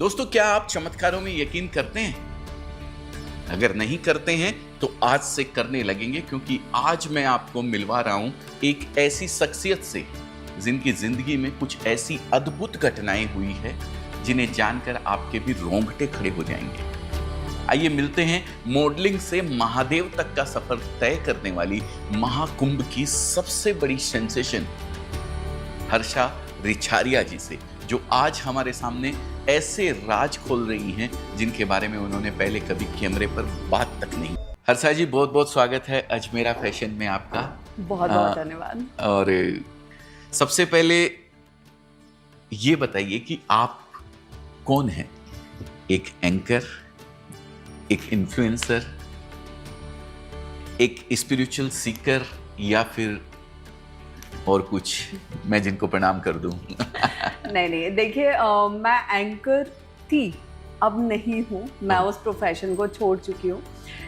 दोस्तों, क्या आप चमत्कारों में यकीन करते हैं? अगर नहीं करते हैं तो आज से करने लगेंगे, क्योंकि आज मैं आपको मिलवा रहा हूं एक ऐसी शख्सियत से जिनकी जिंदगी में कुछ ऐसी अद्भुत घटनाएं हुई है जिन्हें जानकर आपके भी रोंगटे खड़े हो जाएंगे। आइए मिलते हैं मॉडलिंग से महादेव तक का सफर तय करने वाली महाकुंभ की सबसे बड़ी सेंसेशन हर्षा रिछारिया जी से, जो आज हमारे सामने ऐसे राज खोल रही हैं जिनके बारे में उन्होंने पहले कभी कैमरे पर बात तक नहीं। हर्षा जी, बहुत बहुत स्वागत है अजमेरा फैशन में आपका। बहुत बहुत धन्यवाद। और सबसे पहले ये बताइए कि आप कौन हैं? एक एंकर, एक इन्फ्लुएंसर, एक स्पिरिचुअल सीकर, या फिर और कुछ मैं जिनको प्रणाम कर दूं? नहीं, देखिए, मैं एंकर थी, अब नहीं हूँ। मैं उस प्रोफेशन को छोड़ चुकी हूँ,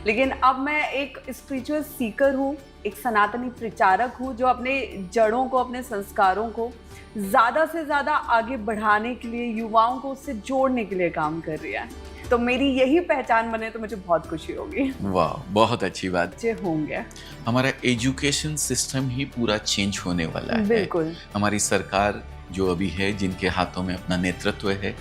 लेकिन अब मैं एक स्पिरिचुअल सीकर हूँ, एक सनातनी प्रचारक हूँ जो अपने जड़ों को, अपने संस्कारों को ज़्यादा से ज़्यादा आगे बढ़ाने के लिए, युवाओं को उससे जोड़ने के लिए काम कर रही है। तो मेरी यही पहचान बने तो मुझे बहुत खुशी होगी। वाह, बहुत अच्छी बात। जे होंगे। हमारा एजुकेशन सिस्टम ही पूरा चेंज होने वाला है। बिल्कुल। हमारी सरकार जो अभी है, जिनके हाथों में अपना नेतृत्व है,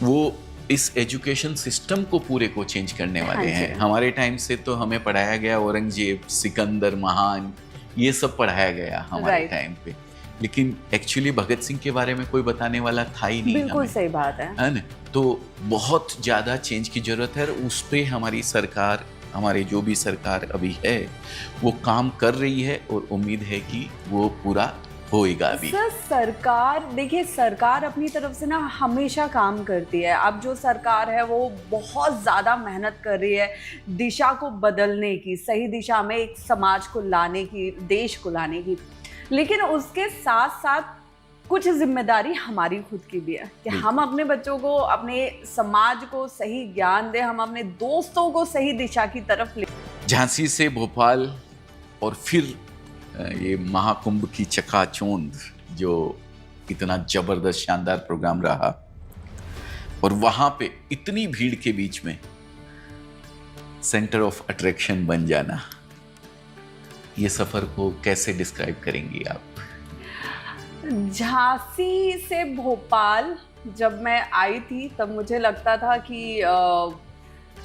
वो इस एजुकेशन सिस्टम को पूरे को चेंज करने वाले हैं। हमारे टाइम से तो हमें पढ़ाया गया औरंगजेब, सिकंदर महान, ये सब पढ़ाया गया हमारे टाइम पे, लेकिन एक्चुअली भगत सिंह के बारे में कोई बताने वाला था ही नहीं। बिल्कुल सही बात है ना? तो बहुत ज़्यादा चेंज की ज़रूरत है, और उस पर हमारी सरकार, हमारी जो भी सरकार अभी है, वो काम कर रही है, और उम्मीद है कि वो पूरा होएगा अभी। सर, सरकार, देखिए, सरकार अपनी तरफ से ना हमेशा काम करती है। अब जो सरकार है वो बहुत ज़्यादा मेहनत कर रही है दिशा को बदलने की, सही दिशा में एक समाज को लाने की, देश को लाने की, लेकिन उसके साथ साथ कुछ जिम्मेदारी हमारी खुद की भी है कि हम अपने बच्चों को, अपने समाज को सही ज्ञान दें, हम अपने दोस्तों को सही दिशा की तरफ ले। झांसी से भोपाल, और फिर ये महाकुंभ की चकाचौंध, जो इतना जबरदस्त शानदार प्रोग्राम रहा, और वहां पे इतनी भीड़ के बीच में सेंटर ऑफ अट्रैक्शन बन जाना, ये सफर को कैसे डिस्क्राइब करेंगी आप? झांसी से भोपाल जब मैं आई थी तब मुझे लगता था कि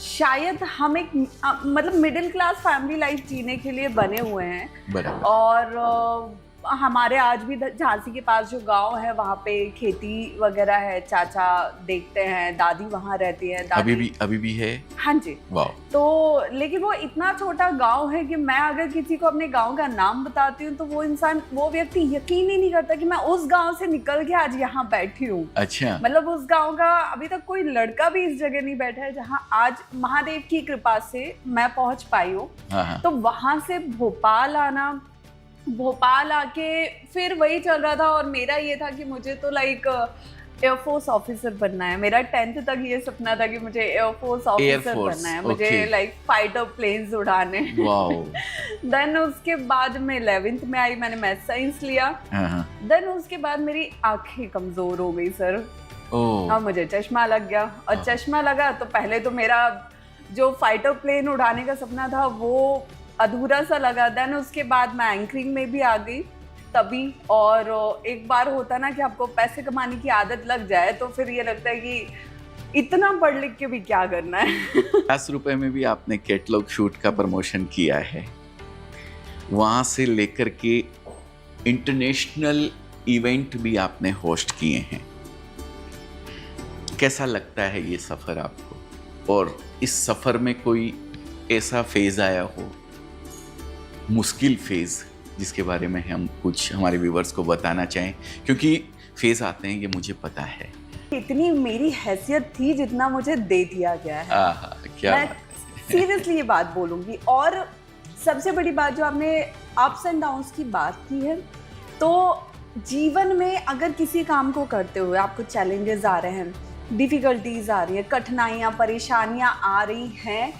शायद हम एक मतलब मिडिल क्लास फैमिली लाइफ जीने के लिए बने हुए हैं। और हमारे आज भी झांसी के पास जो गांव है वहाँ पे खेती वगैरह है, चाचा देखते हैं, दादी वहाँ रहती है। दादी अभी भी है? हाँ जी। वाह। तो लेकिन वो इतना छोटा गांव है कि मैं अगर किसी को अपने गांव का नाम बताती हूँ तो वो व्यक्ति यकीन ही नहीं करता कि मैं उस गांव से निकल के आज यहाँ बैठी हूँ। अच्छा। मतलब उस गांव का अभी तक कोई लड़का भी इस जगह नहीं बैठा है जहाँ आज महादेव की कृपा से मैं पहुंच पाई हूँ। तो वहां से भोपाल आके फिर वही चल रहा था, और मेरा ये था कि मुझे तो लाइक एयरफोर्स ऑफिसर बनना है। मेरा 10th तक ये सपना था कि मुझे एयरफोर्स ऑफिसर बनना है, मुझे लाइक फाइटर प्लेन्स उड़ाने। देन उसके बाद मैं 11th में आई, मैंने मैथ साइंस लिया। देन उसके बाद मेरी आंखें कमजोर हो गई सर, और मुझे चश्मा लग गया। और चश्मा लगा तो पहले तो मेरा जो फाइटर प्लेन उड़ाने का सपना था वो अधूरा सा लगा। देन उसके बाद मैं एंकरिंग में भी आ गई तभी। और एक बार होता ना कि आपको पैसे कमाने की आदत लग जाए तो फिर ये लगता है कि इतना पढ़ लिख के भी क्या करना है। 50 रुपए में भी आपने कैटलॉग शूट का प्रमोशन किया है, वहां से लेकर के इंटरनेशनल इवेंट भी आपने होस्ट किए हैं। कैसा लगता है ये सफर आपको? और इस सफर में कोई ऐसा फेज आया हो, मुश्किल फेज, जिसके बारे में हम कुछ हमारे व्यूवर्स को बताना चाहें? क्योंकि फेज आते हैं, ये मुझे पता है। इतनी मेरी हैसियत थी जितना मुझे दे दिया गया है। क्या मैं सीरियसली ये बात बोलूंगी। और सबसे बड़ी बात, जो आपने अप्स एंड डाउन्स की बात की है, तो जीवन में अगर किसी काम को करते हुए आपको चैलेंजेस आ रहे हैं, डिफिकल्टीज आ रही है, कठिनाइयाँ, परेशानियाँ आ रही हैं,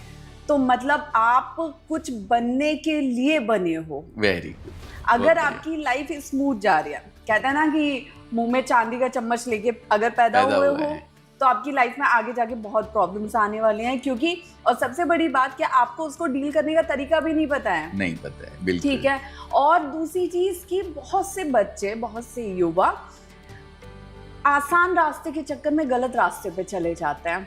तो मतलब आप कुछ बनने के लिए बने हो। Very good. अगर आपकी लाइफ स्मूथ जा रही है, कहते हैं ना कि मुंह में चांदी का चम्मच लेके अगर पैदा हुए हो तो तो आपकी लाइफ में आगे जाके बहुत प्रॉब्लम्स आने वाले हैं, क्योंकि और सबसे बड़ी बात कि आपको उसको डील करने का तरीका भी नहीं पता है। नहीं पता है, बिल्कुल। ठीक है। और दूसरी चीज कि बहुत से बच्चे, बहुत से युवा आसान रास्ते के चक्कर में गलत रास्ते पे चले जाते हैं।